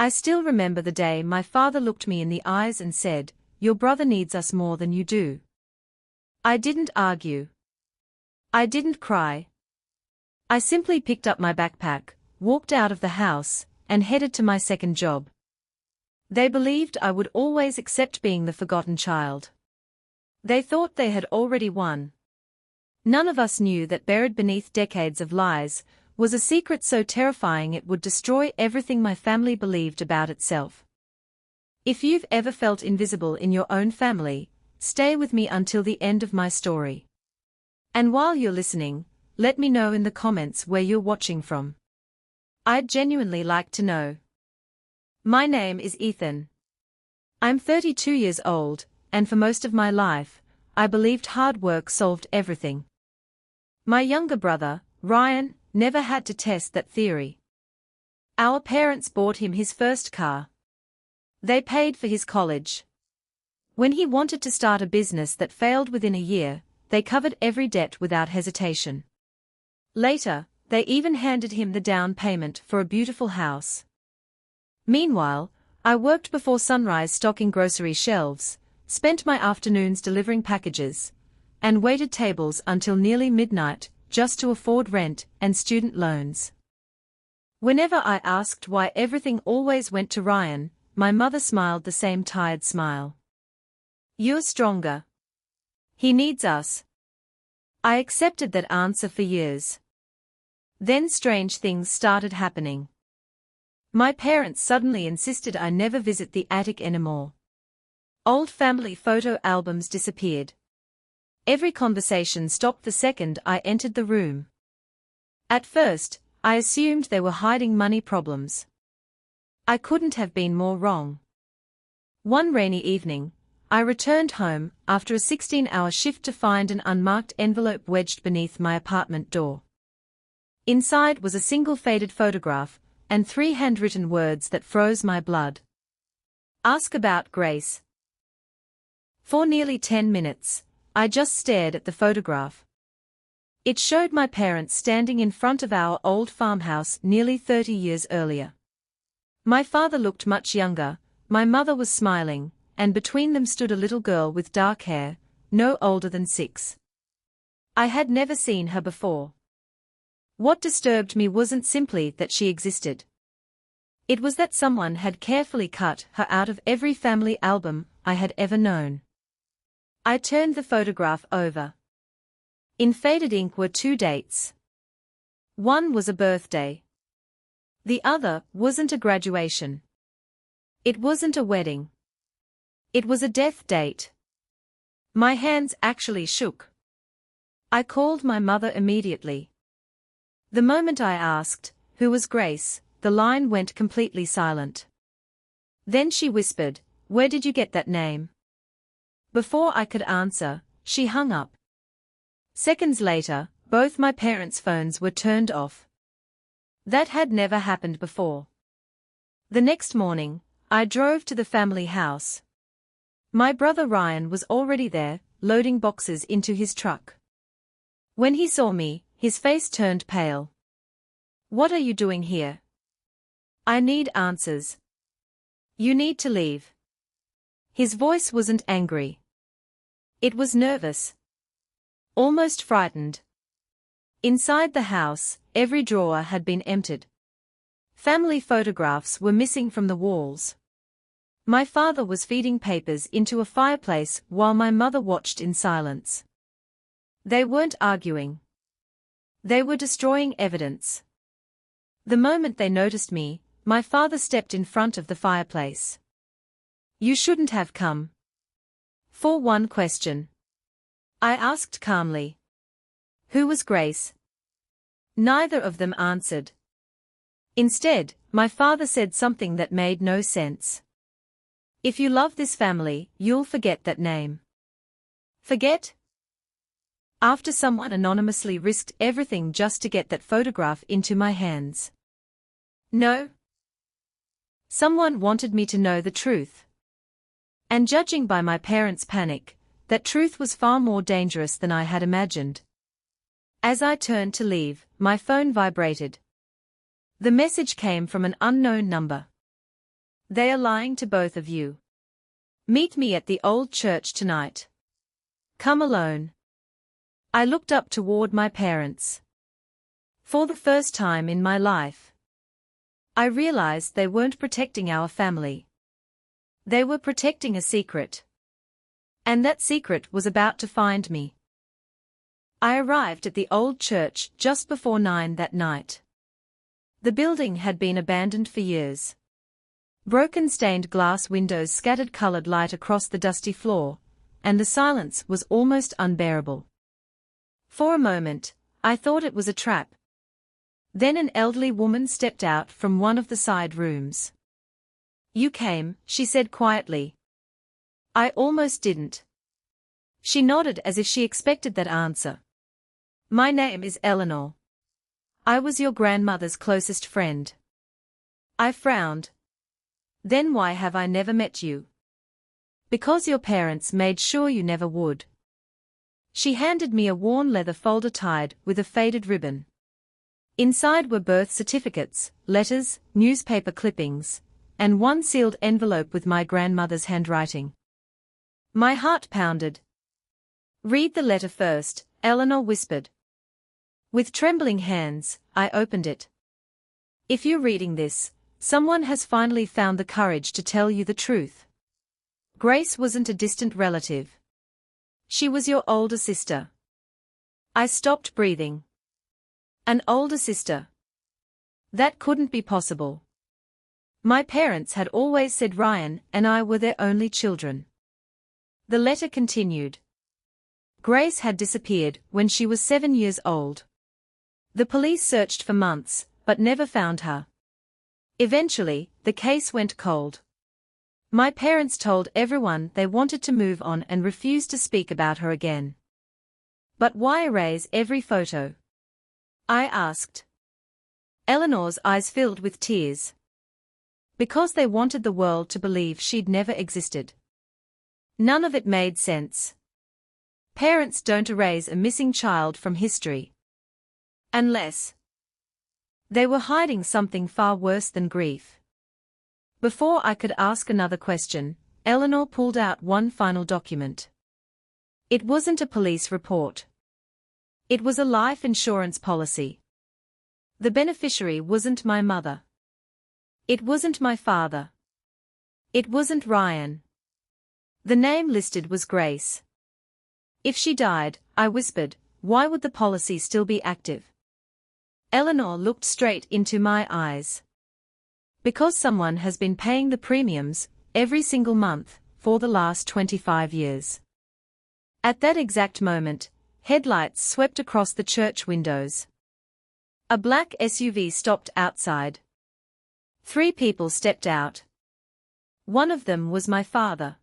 I still remember the day my father looked me in the eyes and said, "Your brother needs us more than you do." I didn't argue. I didn't cry. I simply picked up my backpack, walked out of the house, and headed to my second job. They believed I would always accept being the forgotten child. They thought they had already won. None of us knew that buried beneath decades of lies was a secret so terrifying it would destroy everything my family believed about itself. If you've ever felt invisible in your own family, stay with me until the end of my story. And while you're listening, let me know in the comments where you're watching from. I'd genuinely like to know. My name is Ethan. I'm 32 years old, and for most of my life, I believed hard work solved everything. My younger brother, Ryan, never had to test that theory. Our parents bought him his first car. They paid for his college. When he wanted to start a business that failed within a year, they covered every debt without hesitation. Later, they even handed him the down payment for a beautiful house. Meanwhile, I worked before sunrise stocking grocery shelves, spent my afternoons delivering packages, and waited tables until nearly midnight just to afford rent and student loans. Whenever I asked why everything always went to Ryan, my mother smiled the same tired smile. "You're stronger. He needs us." I accepted that answer for years. Then strange things started happening. My parents suddenly insisted I never visit the attic anymore. Old family photo albums disappeared. Every conversation stopped the second I entered the room. At first, I assumed they were hiding money problems. I couldn't have been more wrong. One rainy evening, I returned home after a 16-hour shift to find an unmarked envelope wedged beneath my apartment door. Inside was a single faded photograph and 3 handwritten words that froze my blood. "Ask about Grace." For nearly 10 minutes, I just stared at the photograph. It showed my parents standing in front of our old farmhouse nearly 30 years earlier. My father looked much younger, my mother was smiling, and between them stood a little girl with dark hair, no older than 6. I had never seen her before. What disturbed me wasn't simply that she existed. It was that someone had carefully cut her out of every family album I had ever known. I turned the photograph over. In faded ink were 2 dates. One was a birthday. The other wasn't a graduation. It wasn't a wedding. It was a death date. My hands actually shook. I called my mother immediately. The moment I asked, "Who was Grace?" the line went completely silent. Then she whispered, "Where did you get that name?" Before I could answer, she hung up. Seconds later, both my parents' phones were turned off. That had never happened before. The next morning, I drove to the family house. My brother Ryan was already there, loading boxes into his truck. When he saw me, his face turned pale. "What are you doing here?" "I need answers." "You need to leave." His voice wasn't angry. It was nervous. Almost frightened. Inside the house, every drawer had been emptied. Family photographs were missing from the walls. My father was feeding papers into a fireplace while my mother watched in silence. They weren't arguing. They were destroying evidence. The moment they noticed me, my father stepped in front of the fireplace. "You shouldn't have come." "For one question," I asked calmly. "Who was Grace?" Neither of them answered. Instead, my father said something that made no sense. "If you love this family, you'll forget that name." Forget? After someone anonymously risked everything just to get that photograph into my hands. No. Someone wanted me to know the truth. And judging by my parents' panic, that truth was far more dangerous than I had imagined. As I turned to leave, my phone vibrated. The message came from an unknown number. They are lying to both of you. Meet me at the old church tonight. Come alone. I looked up toward my parents. For the first time in my life, I realized they weren't protecting our family. They were protecting a secret. And that secret was about to find me. I arrived at the old church just before 9 that night. The building had been abandoned for years. Broken stained glass windows scattered colored light across the dusty floor, and the silence was almost unbearable. For a moment, I thought it was a trap. Then an elderly woman stepped out from one of the side rooms. You came, she said quietly. I almost didn't. She nodded as if she expected that answer. My name is Eleanor. I was your grandmother's closest friend. I frowned. Then why have I never met you? Because your parents made sure you never would. She handed me a worn leather folder tied with a faded ribbon. Inside were birth certificates, letters, newspaper clippings, and one sealed envelope with my grandmother's handwriting. My heart pounded. Read the letter first, Eleanor whispered. With trembling hands, I opened it. If you're reading this, someone has finally found the courage to tell you the truth. Grace wasn't a distant relative. She was your older sister. I stopped breathing. An older sister? That couldn't be possible. My parents had always said Ryan and I were their only children. The letter continued. Grace had disappeared when she was 7 years old. The police searched for months, but never found her. Eventually, the case went cold. My parents told everyone they wanted to move on and refused to speak about her again. But why erase every photo? I asked. Eleanor's eyes filled with tears. Because they wanted the world to believe she'd never existed. None of it made sense. Parents don't erase a missing child from history. Unless they were hiding something far worse than grief. Before I could ask another question, Eleanor pulled out one final document. It wasn't a police report. It was a life insurance policy. The beneficiary wasn't my mother. It wasn't my father. It wasn't Ryan. The name listed was Grace. If she died, I whispered, why would the policy still be active? Eleanor looked straight into my eyes. Because someone has been paying the premiums, every single month, for the last 25 years. At that exact moment, headlights swept across the church windows. A black SUV stopped outside. 3 people stepped out. One of them was my father.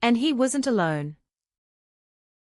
And he wasn't alone.